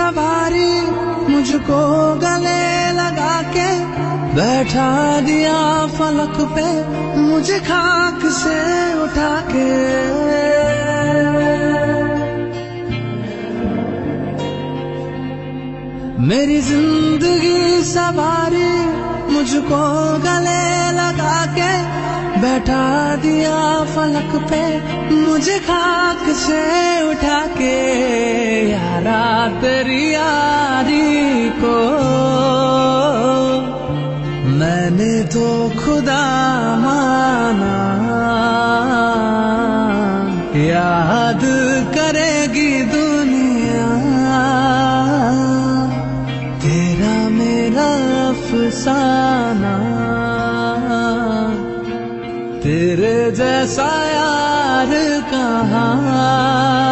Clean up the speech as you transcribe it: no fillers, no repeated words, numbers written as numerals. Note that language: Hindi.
सवारी मुझको गले लगा के बैठा दिया फलक पे मुझे खाक से उठा के। मेरी जिंदगी सवारी मुझको गले लगा के बैठा दिया फलक पे मुझे खाक से उठा के। यारा तेरी यारी को मैंने तो खुदा माना, याद करेगी दुनिया तेरा मेरा अफसाना। तेरे जैसा यार कहाँ